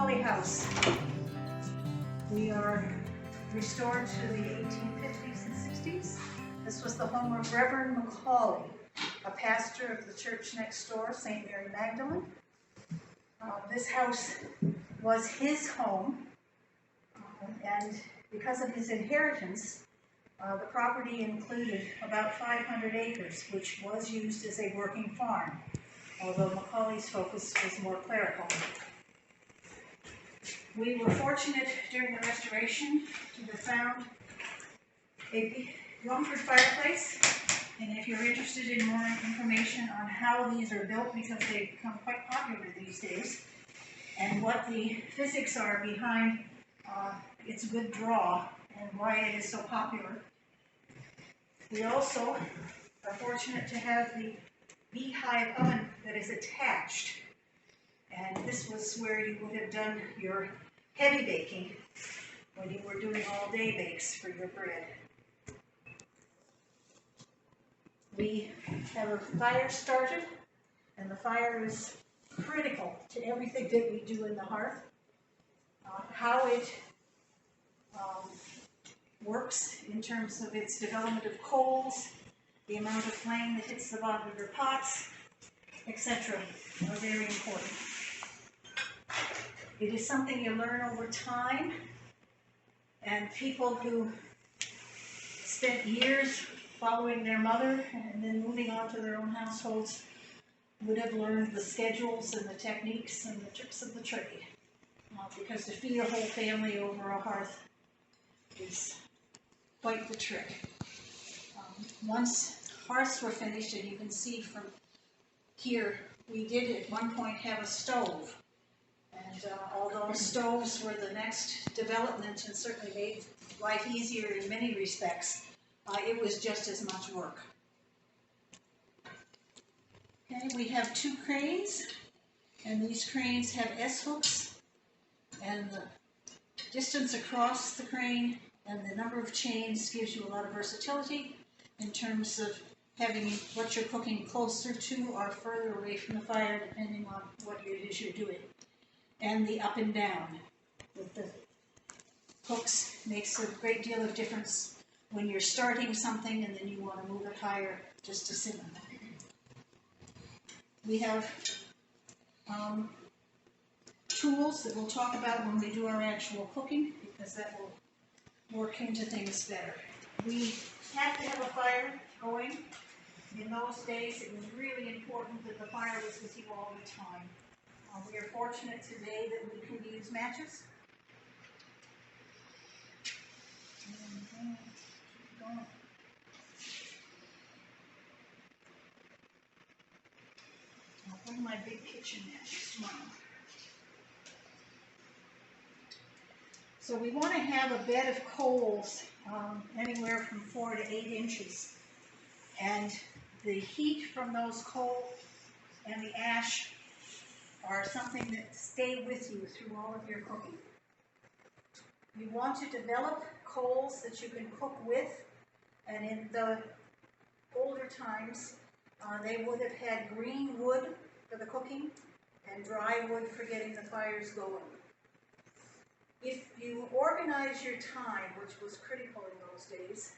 Maccaulay House. We are restored to the 1850s and 60s. This was the home of Reverend Maccaulay, a pastor of the church next door, St. Mary Magdalene. This house was his home, and because of his inheritance, the property included about 500 acres, which was used as a working farm, although Macaulay's focus was more clerical. We were fortunate during the restoration to have found a Rumford fireplace, and if you're interested in more information on how these are built, because they've become quite popular these days, and what the physics are behind its good draw and why it is so popular. We also are fortunate to have the beehive oven that is attached, and this was where you would have done your heavy baking when you were doing all-day bakes for your bread. We have a fire started, and the fire is critical to everything that we do in the hearth. How it works in terms of its development of coals, the amount of flame that hits the bottom of your pots, etc. are very important. It is something you learn over time, and people who spent years following their mother and then moving on to their own households would have learned the schedules and the techniques and the tricks of the trade. Because to feed a whole family over a hearth is quite the trick. Once hearths were finished, and you can see from here, we did at one point have a stove. And although stoves were the next development and certainly made life easier in many respects, it was just as much work. Okay, we have two cranes, and these cranes have S-hooks, and the distance across the crane and the number of chains gives you a lot of versatility in terms of having what you're cooking closer to or further away from the fire, depending on what it is you're doing. And the up and down with the hooks makes a great deal of difference when you're starting something and then you want to move it higher just to simmer. We have tools that we'll talk about when we do our actual cooking, because that will work into things better. We have to have a fire going. In those days, it was really important that the fire was with you all the time. We are fortunate today that we can use matches. I'll bring my big kitchen matches tomorrow. So we want to have a bed of coals anywhere from 4 to 8 inches. And the heat from those coals and the ash are something that stay with you through all of your cooking. You want to develop coals that you can cook with, and in the older times, they would have had green wood for the cooking and dry wood for getting the fires going. If you organize your time, which was critical in those days,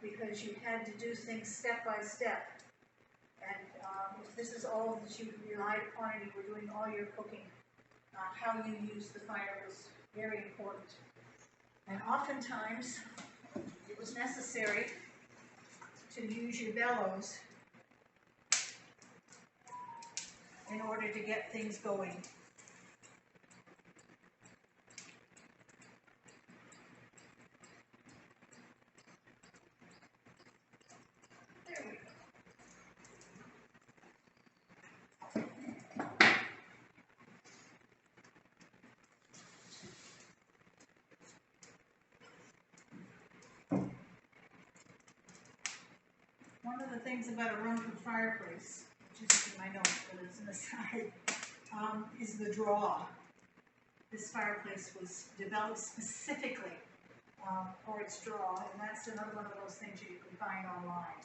because you had to do things step by step, and if this is all that you relied upon and you were doing all your cooking, how you used the fire was very important. And oftentimes, it was necessary to use your bellows in order to get things going. There we go. One of the things about a Rumford fireplace, which isn't in my notes, but it's an aside, is the draw. This fireplace was developed specifically for its draw, and that's another one of those things you can find online.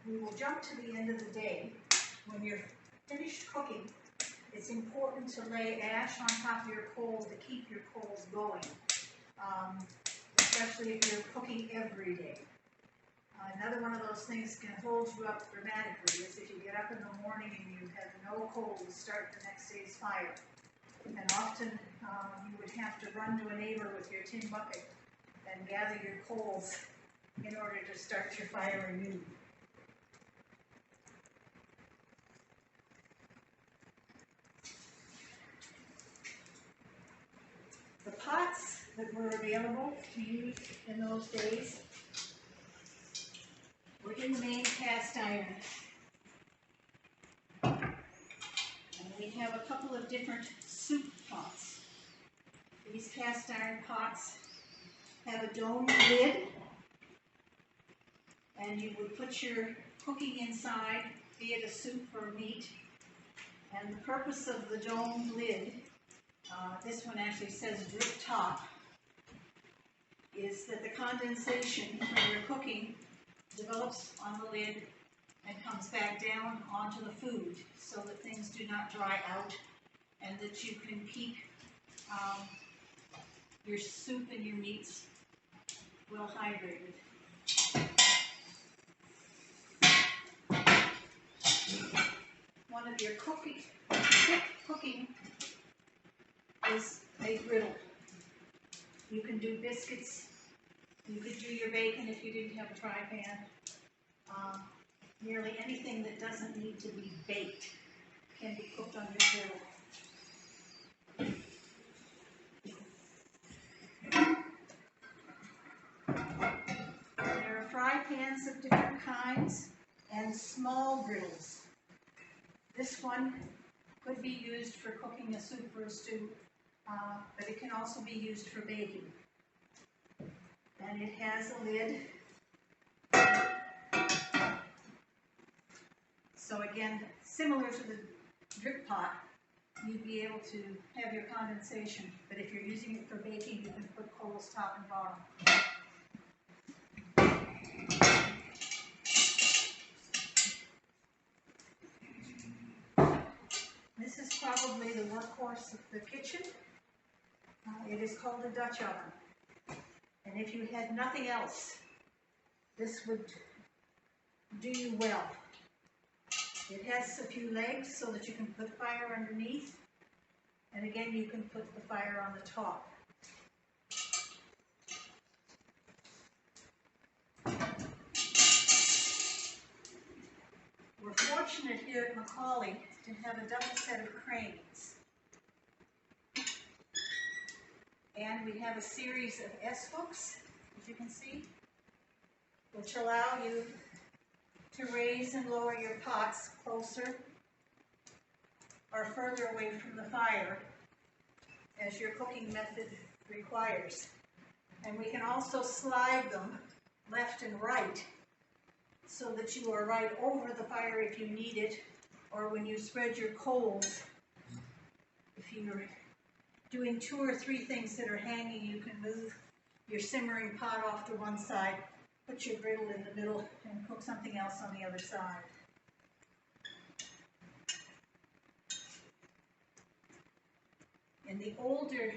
we will jump to the end of the day. When you're finished cooking, it's important to lay ash on top of your coals to keep your coals going, especially if you're cooking every day. Another one of those things can hold you up dramatically is if you get up in the morning and you have no coals to start the next day's fire. And often you would have to run to a neighbor with your tin bucket and gather your coals in order to start your fire anew. The pots that were available to use in those days were in the main cast iron. And we have a couple of different soup pots. These cast iron pots have a domed lid, and you would put your cooking inside, be it a soup or meat. And the purpose of the domed lid, this one actually says drip top, is that the condensation from your cooking develops on the lid and comes back down onto the food so that things do not dry out and that you can keep your soup and your meats well hydrated. One of your quick cooking is a griddle. You can do biscuits. You could do your bacon if you didn't have a fry pan. Nearly anything that doesn't need to be baked can be cooked on your griddle. There are fry pans of different kinds and small griddles. This one could be used for cooking a soup or a stew, but it can also be used for baking. And it has a lid. So again, similar to the drip pot, you'd be able to have your condensation, but if you're using it for baking, you can put coals top and bottom. This is probably the workhorse of the kitchen. It is called a Dutch oven. And if you had nothing else, this would do you well. It has a few legs so that you can put fire underneath, and again you can put the fire on the top. We're fortunate here at Maccaulay to have a double set of cranes. And we have a series of S-hooks, as you can see, which allow you to raise and lower your pots closer or further away from the fire as your cooking method requires. And we can also slide them left and right so that you are right over the fire if you need it, or when you spread your coals, if you're doing 2 or 3 things that are hanging, you can move your simmering pot off to one side, put your griddle in the middle, and cook something else on the other side. In the older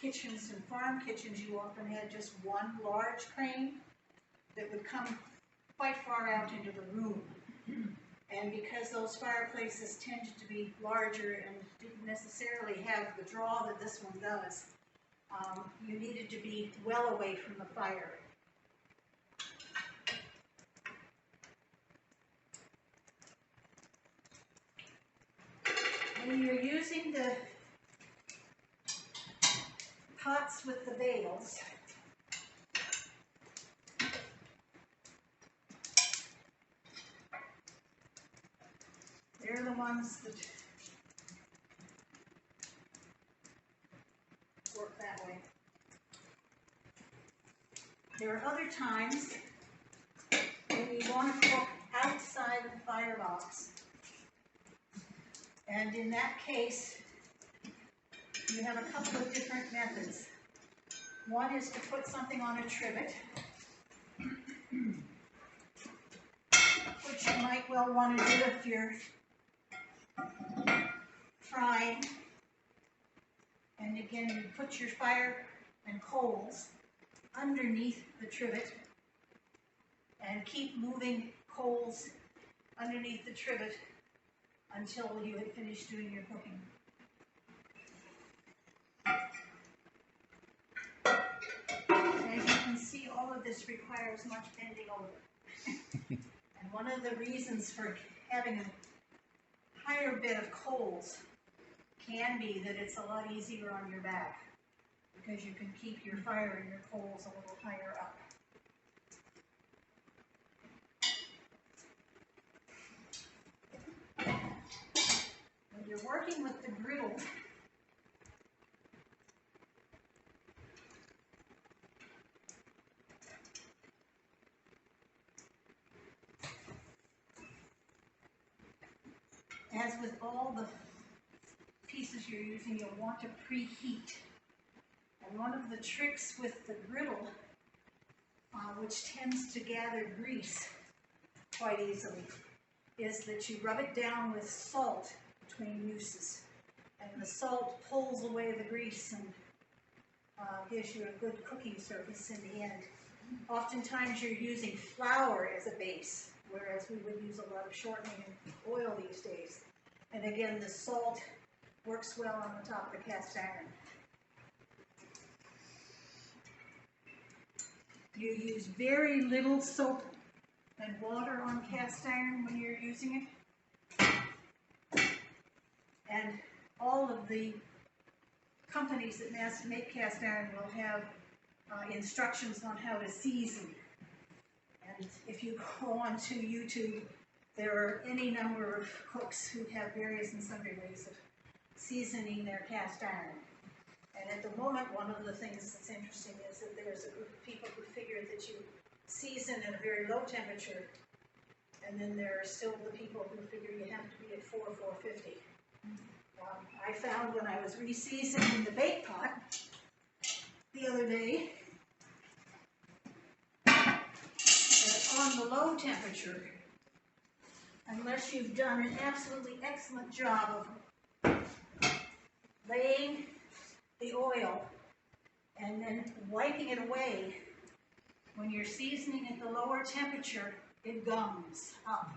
kitchens and farm kitchens, you often had just one large crane that would come quite far out into the room. And because those fireplaces tended to be larger and didn't necessarily have the draw that this one does, you needed to be well away from the fire. When you're using the pots with the bales, they're the ones that work that way. There are other times when you want to cook outside of the firebox. And in that case, you have a couple of different methods. One is to put something on a trivet, which well want to do if you're frying. And again, you put your fire and coals underneath the trivet and keep moving coals underneath the trivet until you have finished doing your cooking. As you can see, all of this requires much bending over. And one of the reasons for having a higher bed of coals can be that it's a lot easier on your back because you can keep your fire and your coals a little higher up. When you're working with the griddle, as with all the pieces you're using, you'll want to preheat. And one of the tricks with the griddle, which tends to gather grease quite easily, is that you rub it down with salt between uses. And the salt pulls away the grease and gives you a good cooking surface in the end. Oftentimes you're using flour as a base, whereas we would use a lot of shortening and oil these days. And again, the salt works well on the top of the cast iron. You use very little soap and water on cast iron when you're using it. And all of the companies that make cast iron will have instructions on how to season. And if you go onto YouTube, there are any number of cooks who have various and sundry ways of seasoning their cast iron. And at the moment, one of the things that's interesting is that there's a group of people who figure that you season at a very low temperature, and then there are still the people who figure you have to be at 450. I found when I was re-seasoning the bake pot the other day that on the low temperature, unless you've done an absolutely excellent job of laying the oil and then wiping it away, when you're seasoning at the lower temperature, it gums up.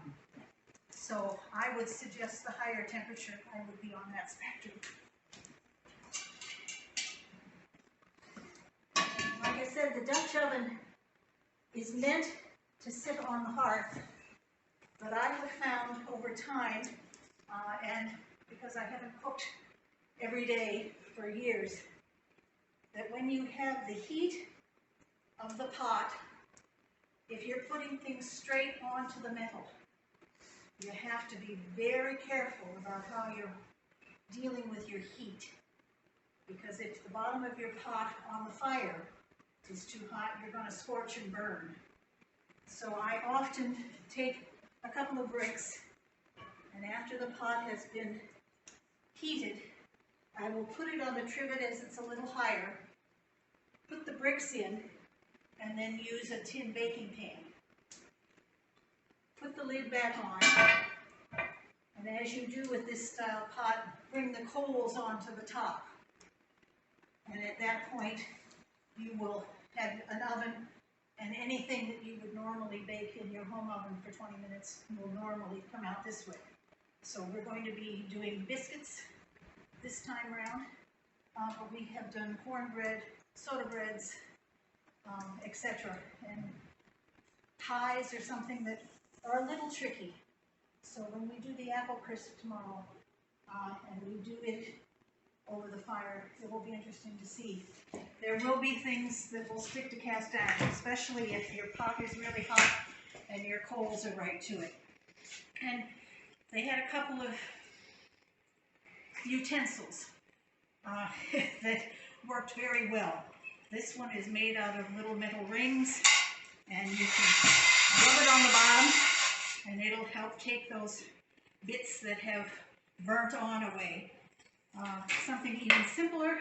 So I would suggest the higher temperature. I would be on that spectrum. Like I said, the Dutch oven is meant to sit on the hearth, but I have found over time, and because I haven't cooked every day for years, that when you have the heat of the pot, if you're putting things straight onto the metal, you have to be very careful about how you're dealing with your heat. Because if the bottom of your pot on the fire is too hot, you're going to scorch and burn. So I often take a couple of bricks, and after the pot has been heated, I will put it on the trivet as it's a little higher, put the bricks in, and then use a tin baking pan. Put the lid back on, and as you do with this style pot, bring the coals onto the top. And at that point, you will have an oven, and anything that you would normally bake in your home oven for 20 minutes will normally come out this way. So we're going to be doing biscuits this time around, but we have done cornbread, soda breads, etc. And pies are something that are a little tricky. So when we do the apple crisp tomorrow, and we do it over the fire, it will be interesting to see. There will be things that will stick to cast iron, especially if your pot is really hot and your coals are right to it. And they had a couple of utensils that worked very well. This one is made out of little metal rings, and you can rub it on the bottom, and it'll help take those bits that have burnt on away. Something even simpler,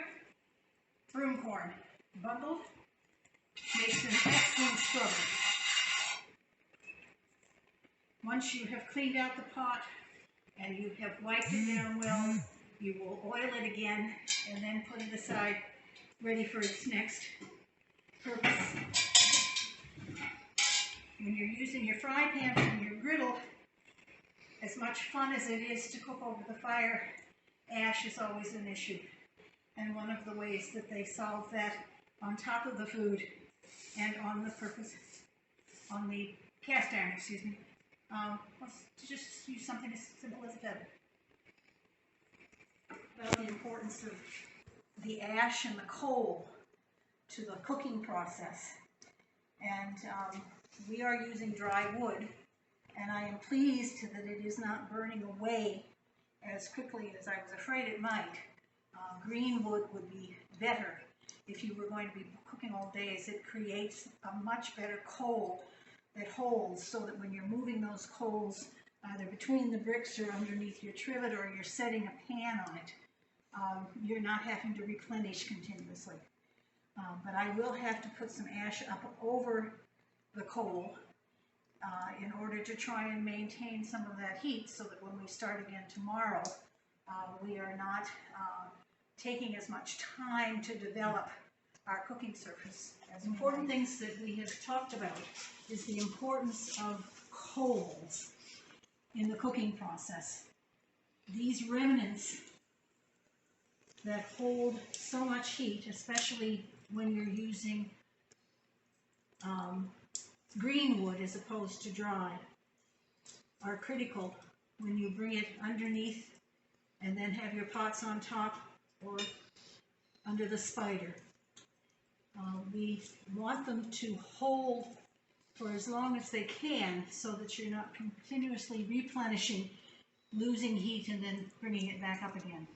broom corn bundled, makes an excellent scrubber. Once you have cleaned out the pot and you have wiped it down well, you will oil it again and then put it aside, ready for its next purpose. When you're using your fry pan and your griddle, as much fun as it is to cook over the fire, ash is always an issue. And one of the ways that they solve that on top of the food and on the cast iron, was to just use something as simple as a feather. About the importance of the ash and the coal to the cooking process. And we are using dry wood, and I am pleased that it is not burning away as quickly as I was afraid it might. Green wood would be better if you were going to be cooking all day, as it creates a much better coal that holds, so that when you're moving those coals either between the bricks or underneath your trivet, or you're setting a pan on it, you're not having to replenish continuously. But I will have to put some ash up over the coal in order to try and maintain some of that heat, so that when we start again tomorrow, we are not taking as much time to develop our cooking surface. As important things that we have talked about is the importance of coals in the cooking process. These remnants that hold so much heat, especially when you're using green wood as opposed to dry, are critical when you bring it underneath and then have your pots on top or under the spider. We want them to hold for as long as they can, so that you're not continuously replenishing, losing heat, and then bringing it back up again.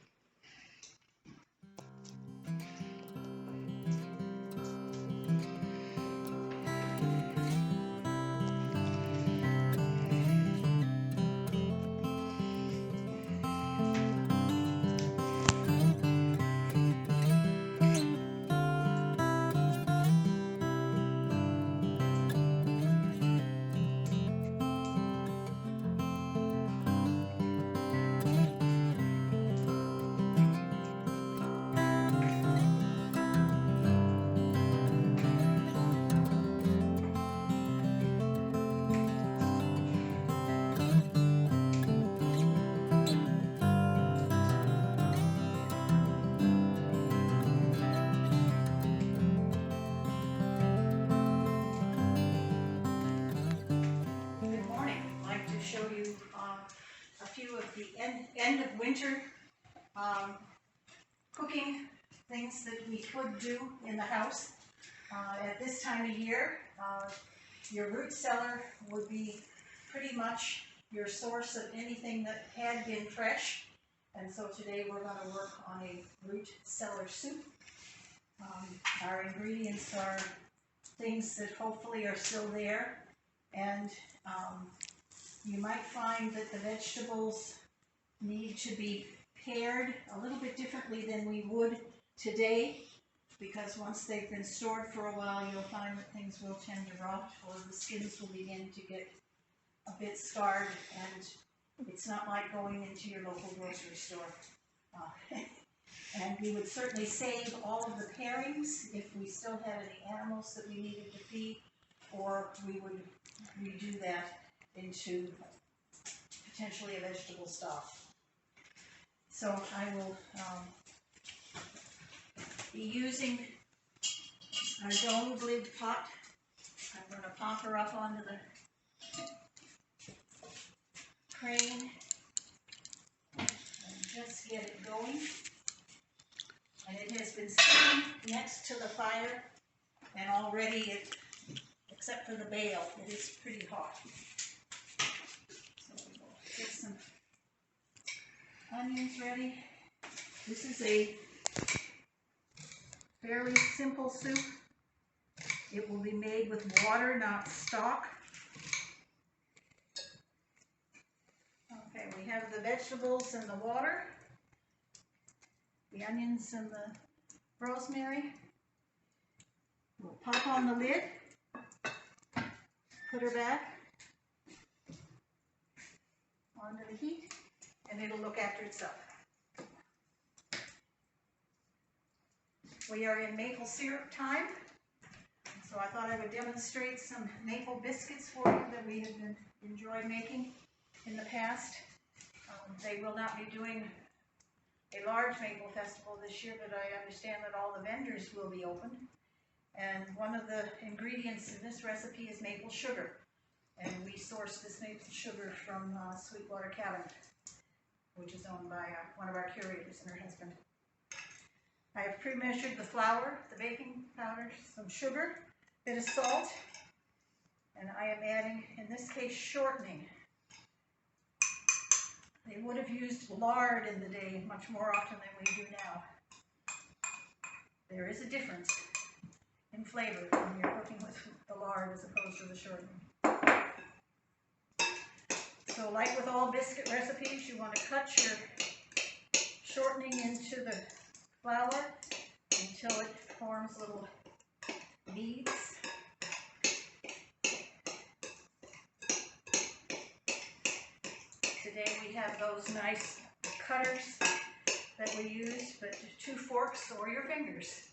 Show you a few of the end of winter cooking things that we could do in the house. At this time of year, your root cellar would be pretty much your source of anything that had been fresh. And so today we're going to work on a root cellar soup. Our ingredients are things that hopefully are still there, and you might find that the vegetables need to be pared a little bit differently than we would today, because once they've been stored for a while, you'll find that things will tend to rot, or the skins will begin to get a bit scarred, and it's not like going into your local grocery store. And we would certainly save all of the pairings if we still had any animals that we needed to feed, or we would redo that into potentially a vegetable stock. So I will be using our domed lid pot. I'm going to pop her up onto the crane and just get it going. And it has been sitting next to the fire, and already except for the bail, it is pretty hot. So we will get some onions ready. This is a fairly simple soup. It will be made with water, not stock. Okay, we have the vegetables and the water, the onions and the rosemary. We'll pop on the lid, put her back, onto the heat, and it'll look after itself. We are in maple syrup time, so I thought I would demonstrate some maple biscuits for you that we have enjoyed making in the past. They will not be doing a large maple festival this year, but I understand that all the vendors will be open. And one of the ingredients in this recipe is maple sugar. And we source this maple sugar from Sweetwater Cabinet, which is owned by one of our curators and her husband. I have pre-measured the flour, the baking powder, some sugar, a bit of salt, and I am adding, in this case, shortening. They would have used lard in the day much more often than we do now. There is a difference in flavor when you're cooking with the lard as opposed to the shortening. So like with all biscuit recipes, you want to cut your shortening into the flour until it forms little beads. Today we have those nice cutters that we use, but 2 forks or your fingers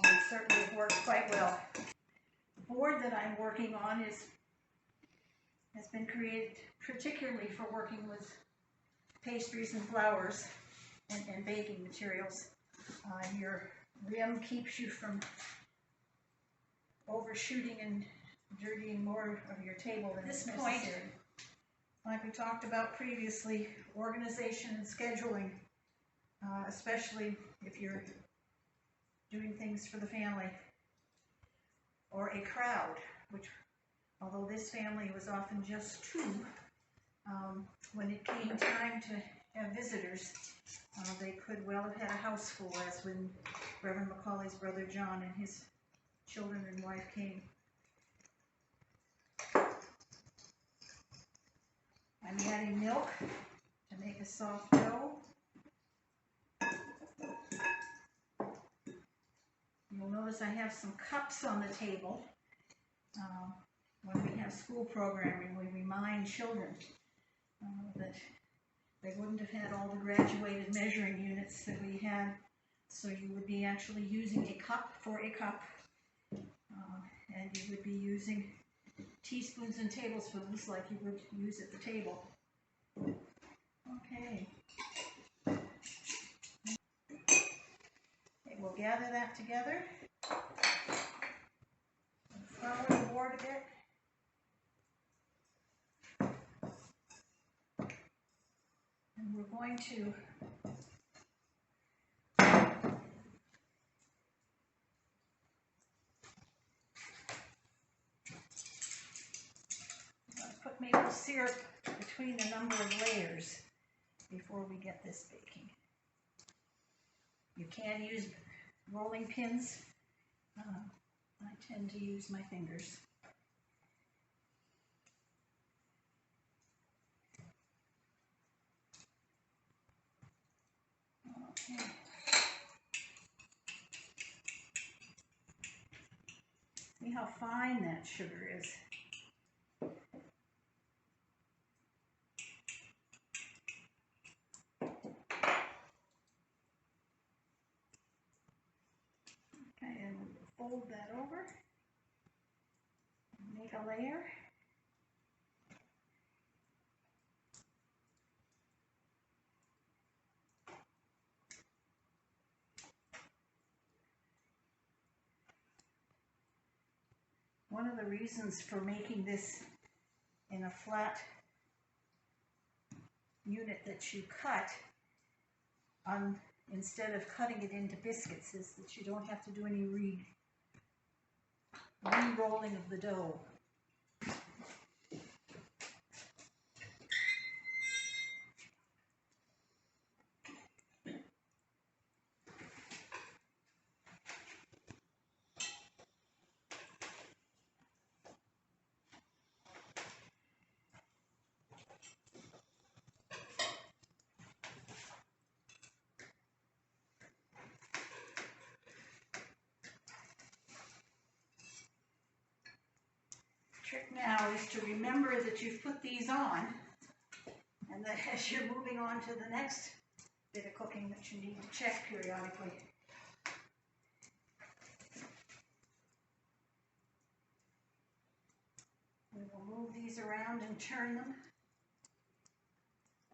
would certainly work quite well. The board that I'm working on has been created particularly for working with pastries and flours and baking materials. Your rim keeps you from overshooting and dirtying more of your table than is necessary. Like we talked about previously, organization and scheduling, especially if you're doing things for the family or a crowd, which, although this family was often just 2, when it came time to have visitors, they could well have had a house full, as when Reverend Macaulay's brother John and his children and wife came. I'm adding milk to make a soft dough. You'll notice I have some cups on the table. When we have school programming, we remind children that they wouldn't have had all the graduated measuring units that we had, so you would be actually using a cup for a cup, and you would be using teaspoons and tablespoons like you would use at the table. Okay. We'll gather that together. Flour the board a bit. And we're going to put maple syrup between a number of layers before we get this baking. You can use rolling pins. I tend to use my fingers. Okay. See how fine that sugar is. Okay, and we'll fold that over and make a layer. One of the reasons for making this in a flat unit that you cut instead of cutting it into biscuits is that you don't have to do any re-rolling of the dough. Trick now is to remember that you've put these on And that as you're moving on to the next bit of cooking that you need to check periodically. We will move these around and turn them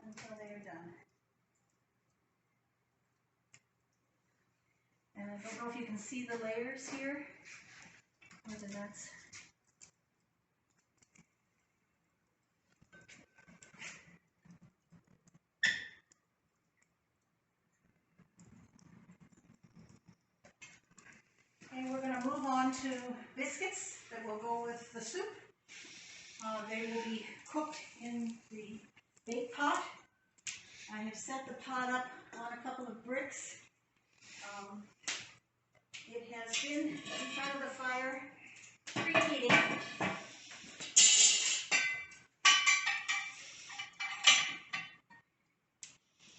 until they are done. And I don't know if you can see the layers here, or the nuts. Okay, we're going to move on to biscuits that will go with the soup. They will be cooked in the bake pot. I have set the pot up on a couple of bricks. It has been in front of the fire, preheating.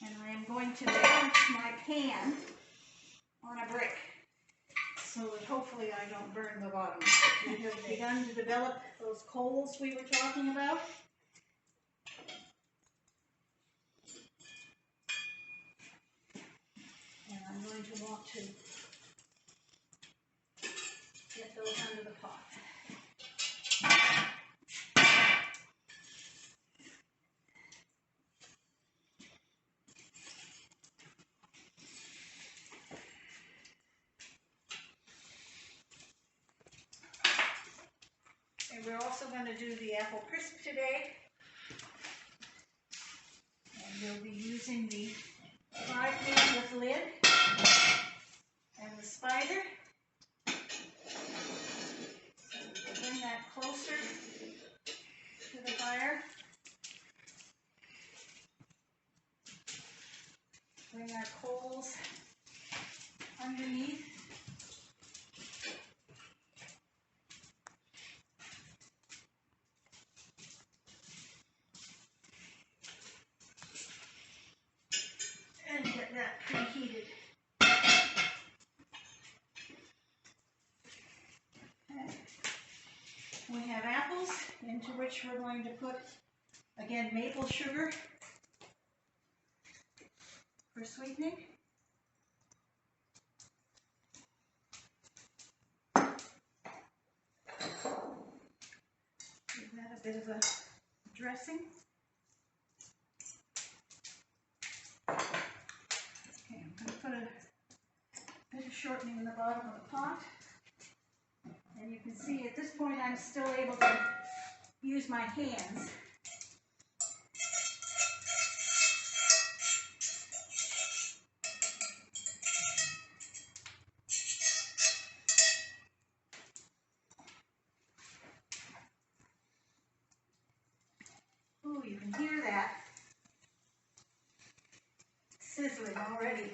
And I am going to launch my pan on a brick so that hopefully I don't burn the bottom. We have begun to develop those coals we were talking about. And I'm going to want to get those under the pot. And we're also going to do the apple crisp today. And we'll be using the fry pan with lid and the spider. Bring that closer to the fire. Bring our coals underneath. And get that preheated. Okay. We have apples, into which we're going to put, again, maple sugar for sweetening. Give that a bit of a dressing. Okay, I'm going to put a bit of shortening in the bottom of the pot. And you can see at this point I'm still able to use my hands. Ooh, you can hear that sizzling already.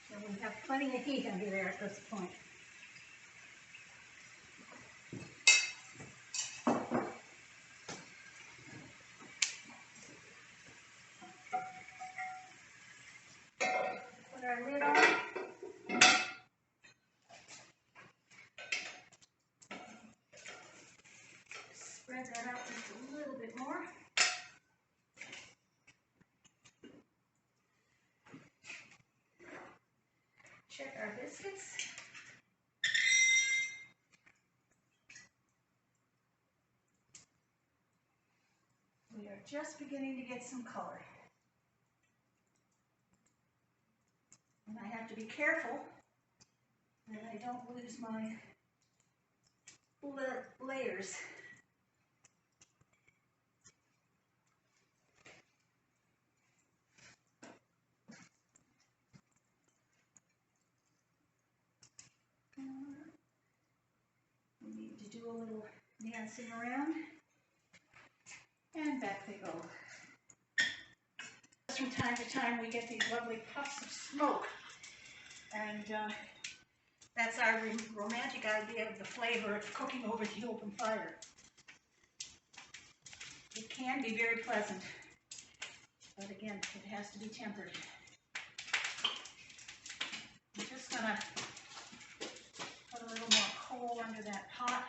So we have plenty of heat under there at this point. Put our lid on. Spread that out just a little bit more. Check our biscuits. We are just beginning to get some color. And I have to be careful that I don't lose my layers. We need to do a little dancing around. And back they go. From time to time we get these lovely puffs of smoke. And that's our romantic idea of the flavor of cooking over the open fire. It can be very pleasant, but again, it has to be tempered. gonna put a little more coal under that pot.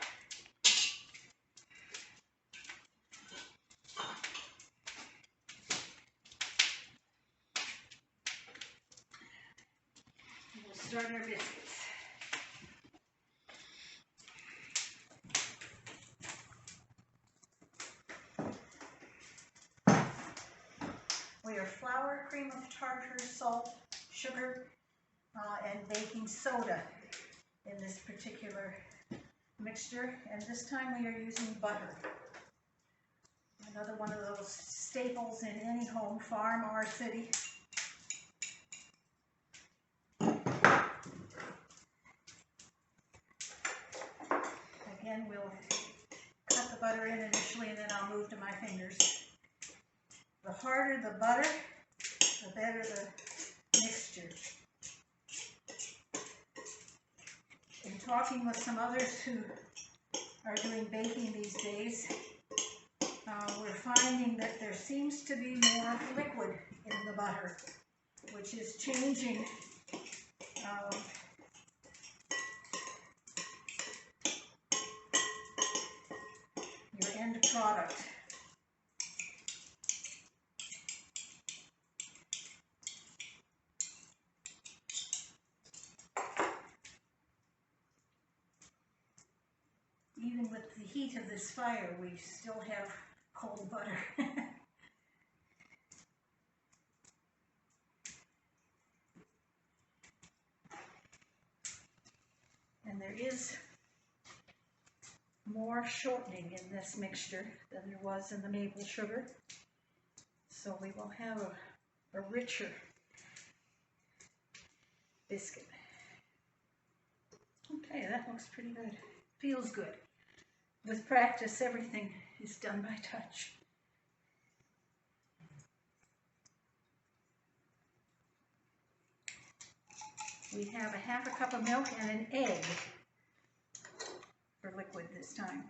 We'll start our biscuits. We are flour, cream of tartar, salt, sugar, and baking soda in this particular mixture, and this time we are using butter. Another one of those staples in any home, farm or city. Again, we'll cut the butter in initially and then I'll move to my fingers. The harder the butter, the better the mixture. In talking with some others who are doing baking these days, we're finding that there seems to be more liquid in the butter, which is changing your end product. Even with the heat of this fire, we still have cold butter. And there is more shortening in this mixture than there was in the maple sugar. So we will have a richer biscuit. Okay, that looks pretty good. Feels good. With practice, everything is done by touch. We have a half a cup of milk and an egg for liquid this time.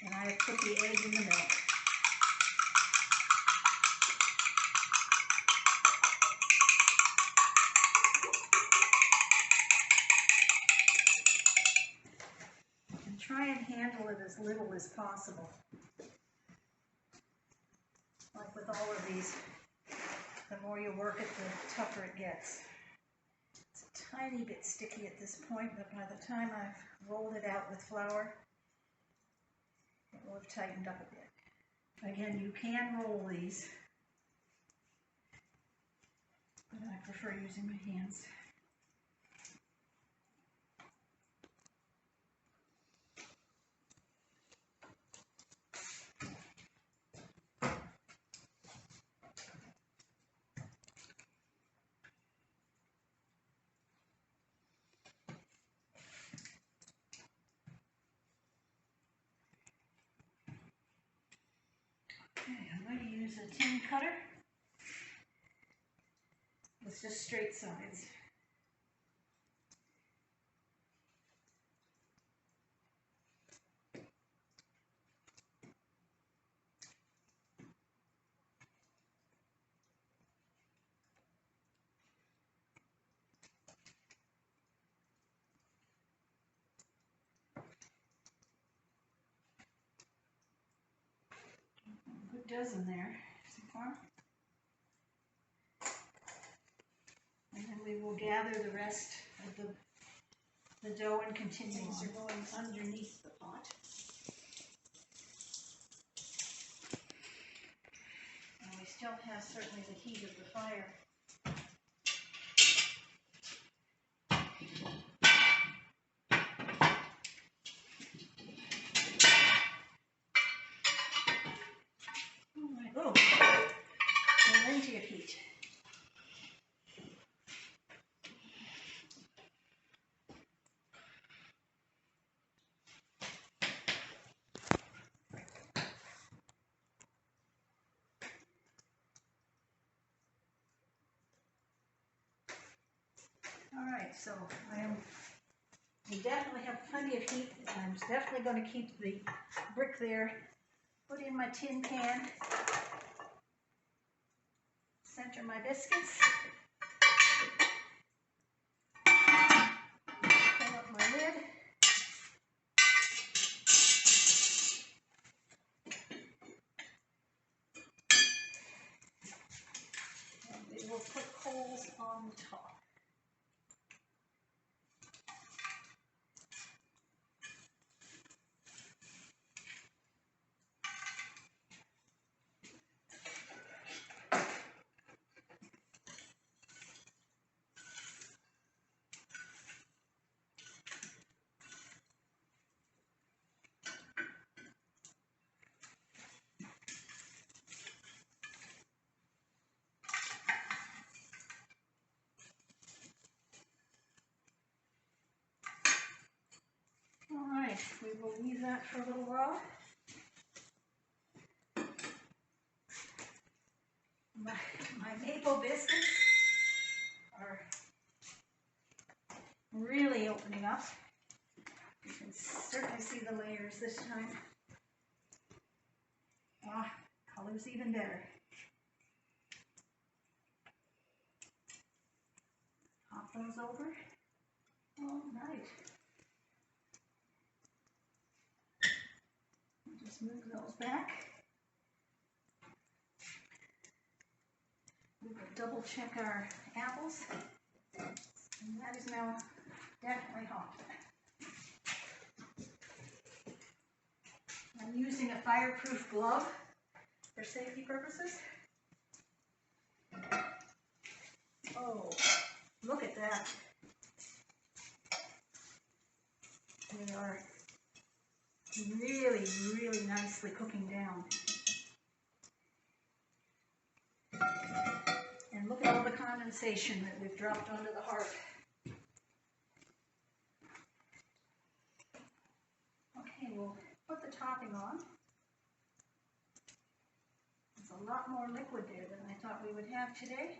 And I have put the egg in the milk. And try and handle it as little as possible. Like with all of these, the more you work it, the tougher it gets. It's a tiny bit sticky at this point, but by the time I've rolled it out with flour, it will have tightened up a bit. Again, you can roll these, but I prefer using my hands. Okay, I'm going to use a tin cutter with just straight sides. Good dozen there so far. And then we will gather the rest of the dough and continue on. These are going underneath the pot. And we still have certainly the heat of the fire. Oh, plenty of heat. All right, so we definitely have plenty of heat. I'm definitely going to keep the brick there. Put in my tin pan. Center my biscuits. coals on the top. Alright, we will leave that for a little while. My maple biscuits are really opening up. You can certainly see the layers this time. Ah, color's even better. Pop those over. All right. Just move those back. We will double check our apples. And that is now definitely hot. I'm using a fireproof glove for safety purposes. Oh, look at that. They are really, really nicely cooking down. And look at all the condensation that we've dropped onto the hearth. Okay, we'll put the topping on. There's a lot more liquid there than I thought we would have today.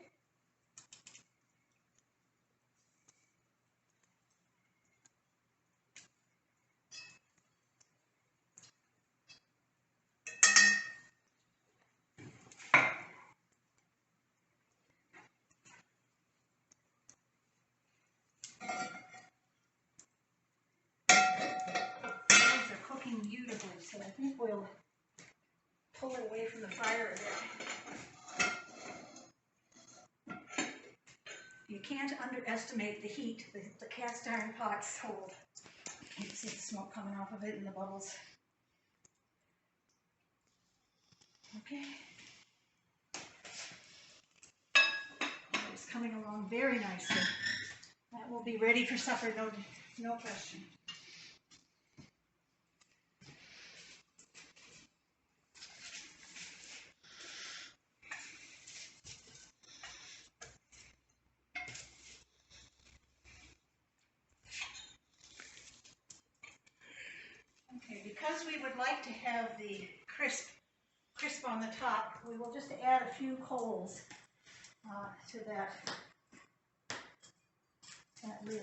Beautifully, so I think we'll pull it away from the fire a bit. You can't underestimate the heat the cast iron pots hold. You can see the smoke coming off of it and the bubbles. Okay. It's coming along very nicely. That will be ready for supper, no question. Because we would like to have the crisp on the top, we will just add a few coals to that lid.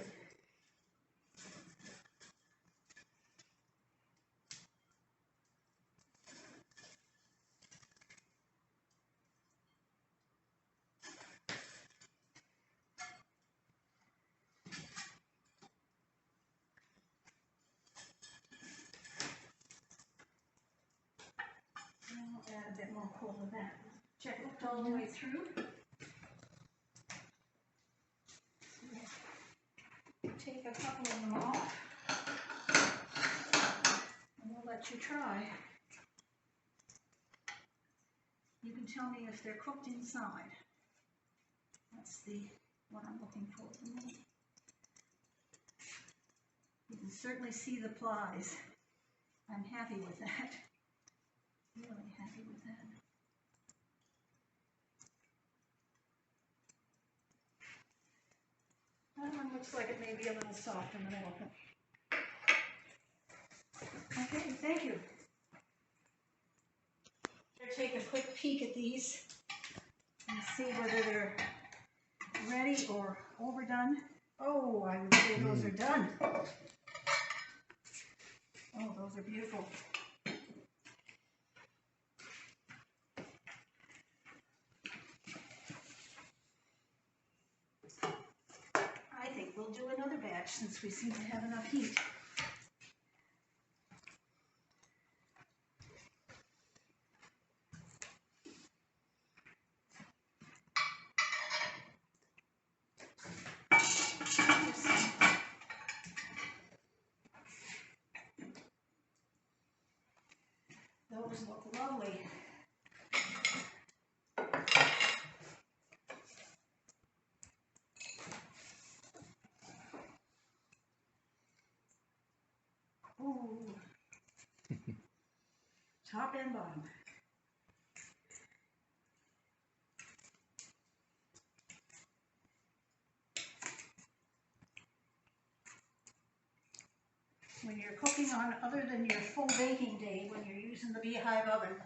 I'll add a bit more coal to that. Check it all the way through. Take a couple of them off, and we'll let you try. You can tell me if they're cooked inside. That's what I'm looking for. You can certainly see the plies. I'm happy with that. Really happy with that. That one looks like it may be a little soft in the middle. Okay, thank you. Better take a quick peek at these and see whether they're ready or overdone. Oh, I would say those are done. Oh, those are beautiful. I think we'll do another batch since we seem to have enough heat. lovely. Ooh. Top and bottom. When you're cooking on other than your full baking day, when you're using the beehive oven,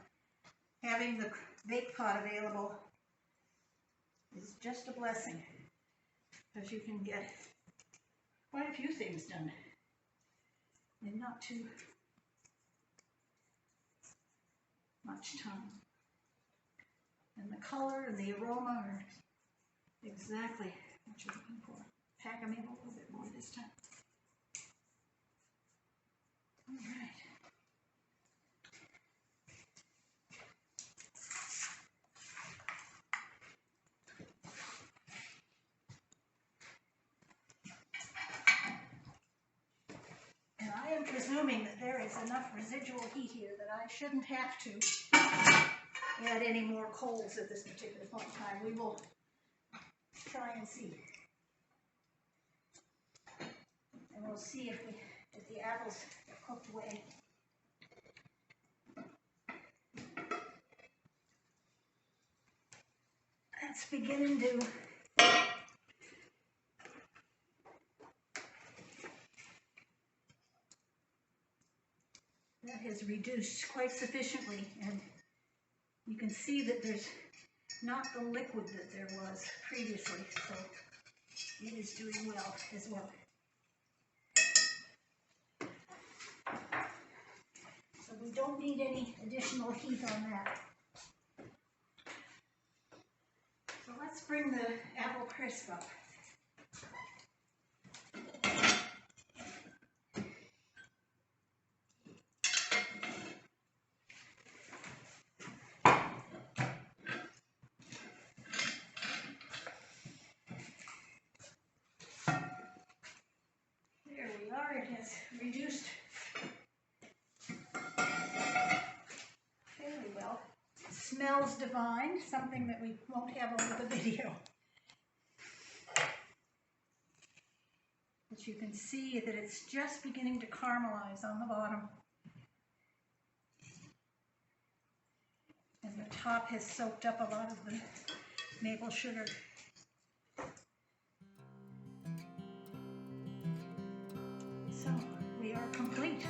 having the bake pot available is just a blessing, because you can get quite a few things done in not too much time. And the color and the aroma are exactly what you're looking for. Pack them in a little bit more this time. All right. And I am presuming that there is enough residual heat here that I shouldn't have to add any more coals at this particular point in time. We will try and see. And we'll see if the apples are cooked away. That's beginning to that has reduced quite sufficiently, and you can see that there's not the liquid that there was previously, so it is doing well as well. So we don't need any additional heat on that. So let's bring the apple crisp up. There we are, it has reduced fairly well. It smells divine, something that we won't have over the video. But you can see that it's just beginning to caramelize on the bottom. And the top has soaked up a lot of the maple sugar. So we are complete.